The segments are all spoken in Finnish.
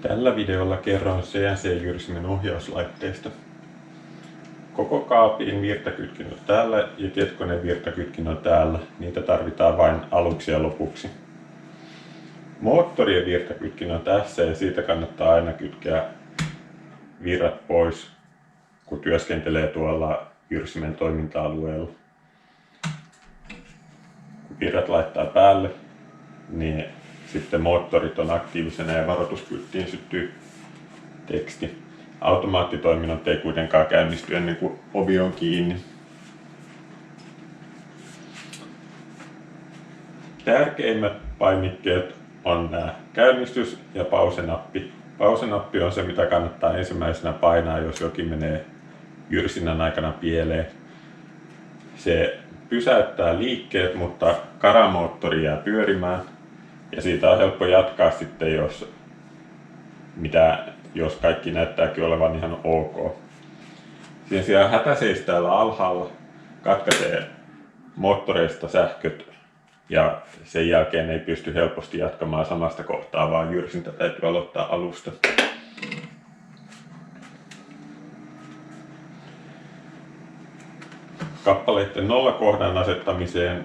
Tällä videolla kerron CNC-jyrsimen ohjauslaitteista. Koko kaapin virtakytkin on täällä ja tietokoneen virtakytkin on täällä. Niitä tarvitaan vain aluksi ja lopuksi. Moottorien virtakytkin on tässä ja siitä kannattaa aina kytkeä virrat pois, kun työskentelee tuolla jyrsimen toiminta-alueella. Kun virrat laittaa päälle, niin sitten moottorit on aktiivisena ja varoituskylttiin syttyy teksti. Automaattitoiminnot ei kuitenkaan käynnisty ennen kuin ovi on kiinni. Tärkeimmät painikkeet on nämä käynnistys- ja pausenappi. Pausenappi on se, mitä kannattaa ensimmäisenä painaa, jos jokin menee jyrsinnän aikana pieleen. Se pysäyttää liikkeet, mutta karamoottori jää pyörimään. Ja siitä on helppo jatkaa sitten, jos kaikki näyttääkin olevan ihan ok. Sen sijaan hätäseis täällä alhaalla, katkaisee moottoreista sähköt ja sen jälkeen ei pysty helposti jatkamaan samasta kohtaa, vaan jyrsintä täytyy aloittaa alusta. Kappaleiden nollakohdan asettamiseen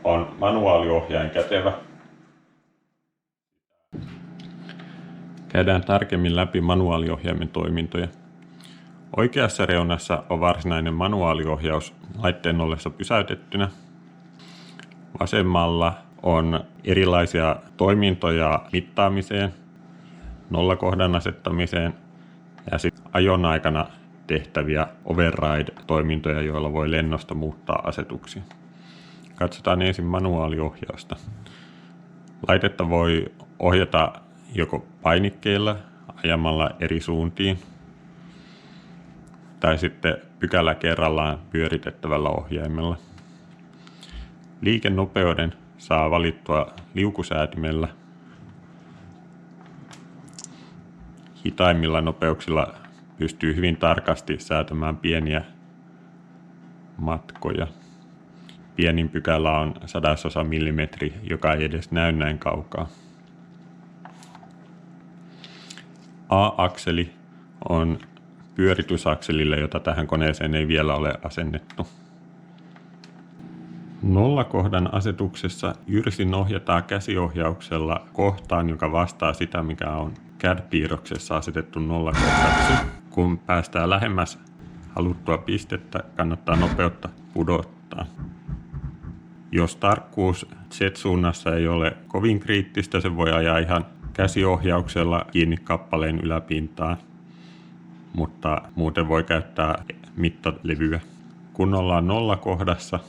on manuaaliohjain kätevä. Käydään tarkemmin läpi manuaaliohjaimen toimintoja. Oikeassa reunassa on varsinainen manuaaliohjaus laitteen ollessa pysäytettynä. Vasemmalla on erilaisia toimintoja mittaamiseen, nollakohdan asettamiseen ja sitten ajon aikana tehtäviä override-toimintoja, joilla voi lennosta muuttaa asetuksia. Katsotaan ensin manuaaliohjausta. Laitetta voi ohjata joko painikkeilla ajamalla eri suuntiin tai sitten pykälä kerrallaan pyöritettävällä ohjaimella. Liikenopeuden saa valittua liukusäätimellä. Hitaimmilla nopeuksilla pystyy hyvin tarkasti säätämään pieniä matkoja. Pienin pykälä on 100 millimetri, joka ei edes näy näin kaukaa. A-akseli on pyöritysakselille, jota tähän koneeseen ei vielä ole asennettu. Nollakohdan asetuksessa jyrsin ohjataan käsiohjauksella kohtaan, joka vastaa sitä, mikä on CAD-piirroksessa asetettu nollakohdaksi. Kun päästään lähemmäs haluttua pistettä, kannattaa nopeutta pudottaa. Jos tarkkuus Z-suunnassa ei ole kovin kriittistä, se voi ajaa ihan käsiohjauksella kiinni kappaleen yläpintaan, mutta muuten voi käyttää mittalevyä. Kun ollaan nollakohdassa,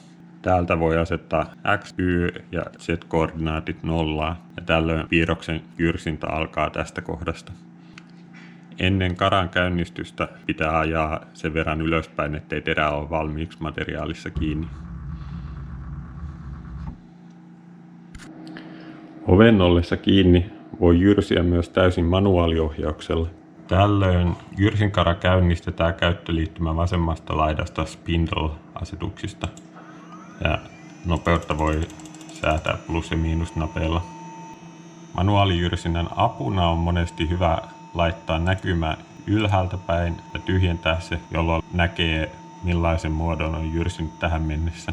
täältä voi asettaa X, Y ja Z-koordinaatit nollaan ja tällöin piirroksen jyrsintä alkaa tästä kohdasta. Ennen karan käynnistystä pitää ajaa sen verran ylöspäin, ettei terä ole valmiiksi materiaalissa kiinni. Oven ollessa kiinni voi jyrsiä myös täysin manuaaliohjauksella. Tällöin jyrsinkara käynnistetään käyttöliittymän vasemmasta laidasta spindle-asetuksista ja nopeutta voi säätää plus- ja miinusnapeilla. Manuaalijyrsinnän apuna on monesti hyvä laittaa näkymä ylhäältä päin ja tyhjentää se, jolloin näkee millaisen muodon on jyrsinyt tähän mennessä.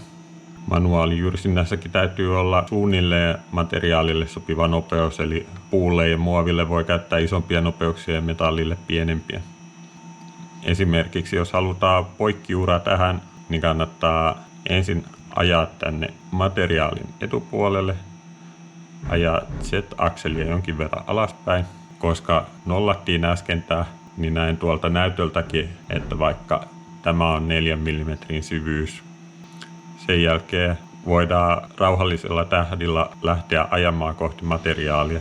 Manuaalijyrsinnässäkin täytyy olla suunnilleen materiaalille sopiva nopeus, eli puulle ja muoville voi käyttää isompia nopeuksia ja metallille pienempiä. Esimerkiksi jos halutaan poikkiura tähän, niin kannattaa ensin ajaa tänne materiaalin etupuolelle, ajaa Z-akselia jonkin verran alaspäin. Koska nollattiin äsken tää, niin näin tuolta näytöltäkin, että vaikka tämä on 4 mm syvyys. Sen jälkeen voidaan rauhallisella tahdilla lähteä ajamaan kohti materiaalia.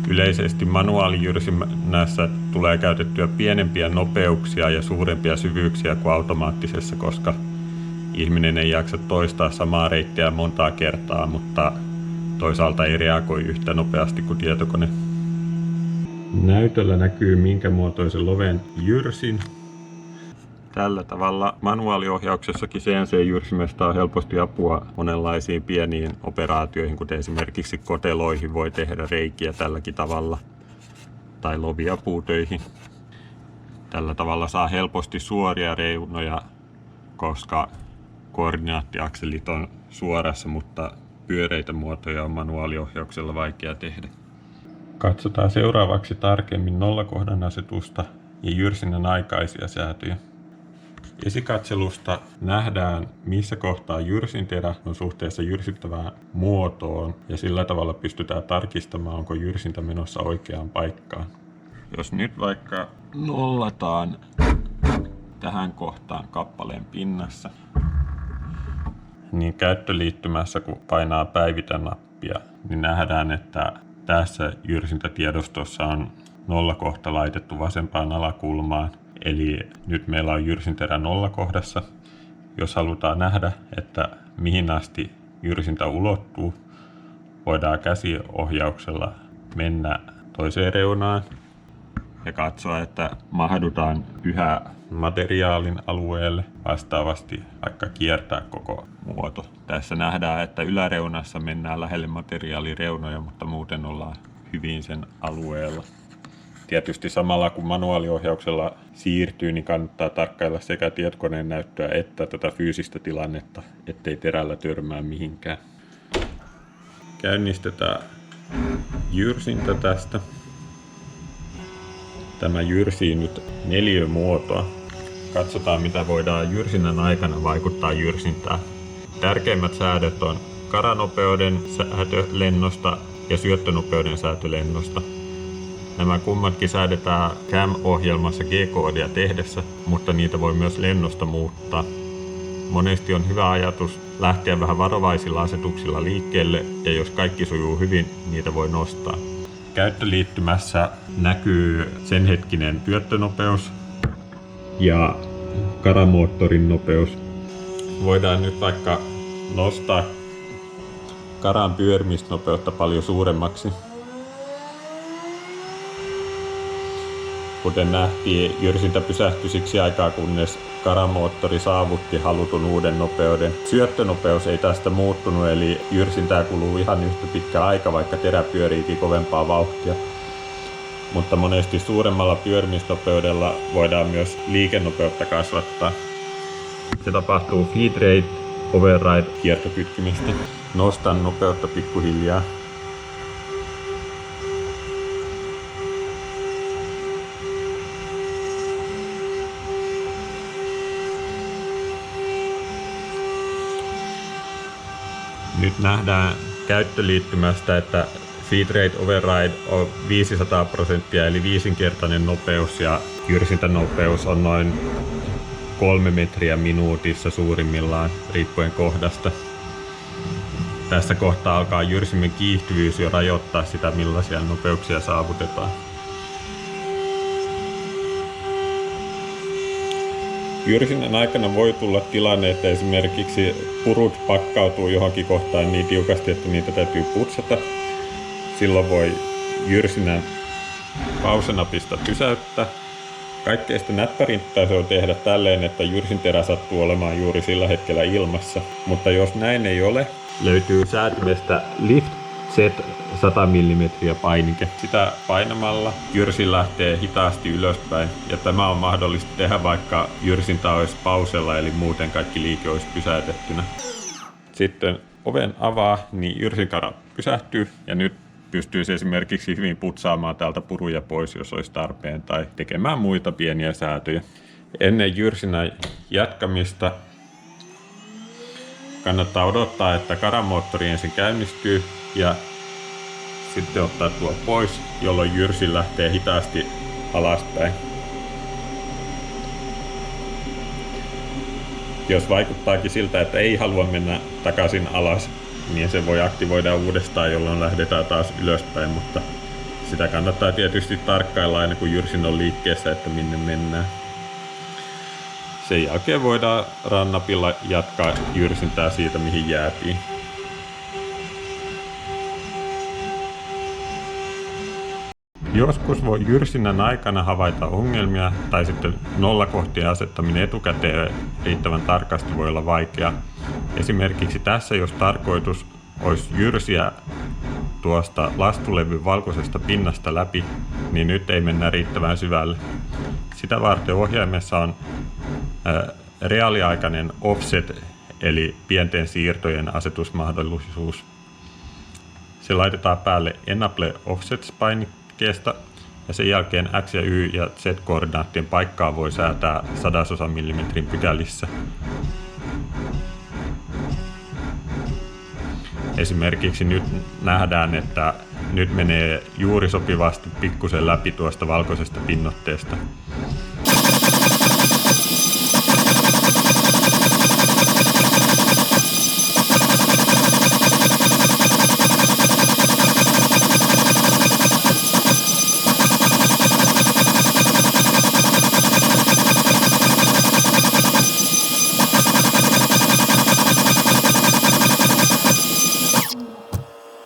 Yleisesti manuaalijyrsinnässä tulee käytettyä pienempiä nopeuksia ja suurempia syvyyksiä kuin automaattisessa, koska ihminen ei jaksa toistaa samaa reittiä montaa kertaa, mutta toisaalta ei reagoi yhtä nopeasti kuin tietokone. Näytöllä näkyy minkä muotoisen loven jyrsin. Tällä tavalla manuaaliohjauksessakin CNC-jyrsimestä on helposti apua monenlaisiin pieniin operaatioihin, kuten esimerkiksi koteloihin voi tehdä reikiä tälläkin tavalla, tai lovia puutöihin. Tällä tavalla saa helposti suoria reunoja, koska koordinaattiakselit on suorassa, mutta pyöreitä muotoja on manuaaliohjauksella vaikea tehdä. Katsotaan seuraavaksi tarkemmin nollakohdan asetusta ja jyrsinnän aikaisia säätöjä. Esikatselusta nähdään, missä kohtaa jyrsinterä on suhteessa jyrsittävään muotoon, ja sillä tavalla pystytään tarkistamaan, onko jyrsintä menossa oikeaan paikkaan. Jos nyt vaikka nollataan tähän kohtaan kappaleen pinnassa, niin käyttöliittymässä kun painaa päivitä nappia, niin nähdään, että tässä jyrsintätiedostossa on nollakohta laitettu vasempaan alakulmaan. Eli nyt meillä on jyrsinterä nollakohdassa. Jos halutaan nähdä, että mihin asti jyrsintä ulottuu, voidaan käsiohjauksella mennä toiseen reunaan ja katsoa, että mahdutaan yhä materiaalin alueelle, vastaavasti vaikka kiertää koko muoto. Tässä nähdään, että yläreunassa mennään lähelle materiaalireunoja, mutta muuten ollaan hyvin sen alueella. Tietysti samalla kun manuaaliohjauksella siirtyy, niin kannattaa tarkkailla sekä tietokoneen näyttöä että tätä fyysistä tilannetta, ettei terällä törmää mihinkään. Käynnistetään jyrsintä tästä. Tämä jyrsii nyt neliömuotoa. Katsotaan, mitä voidaan jyrsinnän aikana vaikuttaa jyrsintään. Tärkeimmät säädöt on karanopeuden säätö lennosta ja syöttönopeuden säätö lennosta. Nämä kummatkin säädetään CAM-ohjelmassa G-koodia tehdessä, mutta niitä voi myös lennosta muuttaa. Monesti on hyvä ajatus lähteä vähän varovaisilla asetuksilla liikkeelle, ja jos kaikki sujuu hyvin, niitä voi nostaa. Käyttöliittymässä näkyy sen hetkinen syöttönopeus ja karamoottorin nopeus. Voidaan nyt vaikka nostaa karan pyörimisnopeutta paljon suuremmaksi. Kuten nähtiin, jyrsintä pysähtyi siksi aikaa, kunnes karamoottori saavutti halutun uuden nopeuden. Syöttönopeus ei tästä muuttunut, eli jyrsintää kuluu ihan yhtä pitkä aika, vaikka terä pyöriikin kovempaa vauhtia. Mutta monesti suuremmalla pyörimisnopeudella voidaan myös liikennopeutta kasvattaa. Se tapahtuu feed rate override kiertokytkimistä. Nostan nopeutta pikkuhiljaa. Nyt nähdään käyttöliittymästä, että feed rate override on 500% eli viisinkertainen nopeus ja jyrsintänopeus on noin 3 metriä minuutissa suurimmillaan riippuen kohdasta. Tässä kohtaa alkaa jyrsimen kiihtyvyys jo rajoittaa sitä, millaisia nopeuksia saavutetaan. Jyrsinnän aikana voi tulla tilanne, että esimerkiksi purut pakkautuu johonkin kohtaan niin tiukasti, että niitä täytyy putsata. Silloin voi jyrsinnän pausenapista pysäyttää. Kaikkein näppärintä se on tehdä tälleen, että jyrsinterä sattuu olemaan juuri sillä hetkellä ilmassa. Mutta jos näin ei ole, löytyy säätimestä Lift Set 100 mm painike. Sitä painamalla jyrsin lähtee hitaasti ylöspäin, ja tämä on mahdollista tehdä, vaikka jyrsintä olisi pausella, eli muuten kaikki liike olisi pysäytettynä. Sitten oven avaa, niin jyrsinkara pysähtyy, ja nyt pystyisi esimerkiksi hyvin putsaamaan täältä puruja pois, jos olisi tarpeen, tai tekemään muita pieniä säätöjä. Ennen jyrsinnän jatkamista kannattaa odottaa, että karamoottori ensin käynnistyy ja sitten ottaa tuo pois, jolloin jyrsi lähtee hitaasti alaspäin. Jos vaikuttaakin siltä, että ei halua mennä takaisin alas, niin se voi aktivoida uudestaan, jolloin lähdetään taas ylöspäin, mutta sitä kannattaa tietysti tarkkailla aina kun jyrsin on liikkeessä, että minne mennään. Sen jälkeen voidaan rannapilla jatkaa jyrsintää siitä, mihin jäätiin. Joskus voi jyrsinnän aikana havaita ongelmia tai sitten nollakohtien asettaminen etukäteen riittävän tarkasti voi olla vaikea. Esimerkiksi tässä, jos tarkoitus olisi jyrsiä tuosta lastulevyn valkoisesta pinnasta läpi, niin nyt ei mennä riittävän syvälle. Sitä varten ohjaimessa on reaaliaikainen offset eli pienten siirtojen asetusmahdollisuus. Se laitetaan päälle Enable Offsets-painikkeesta ja sen jälkeen X- ja Y- ja Z-koordinaattien paikkaa voi säätää 100 millimetrin pykälissä. Esimerkiksi nyt nähdään, että nyt menee juuri sopivasti pikkusen läpi tuosta valkoisesta pinnoitteesta.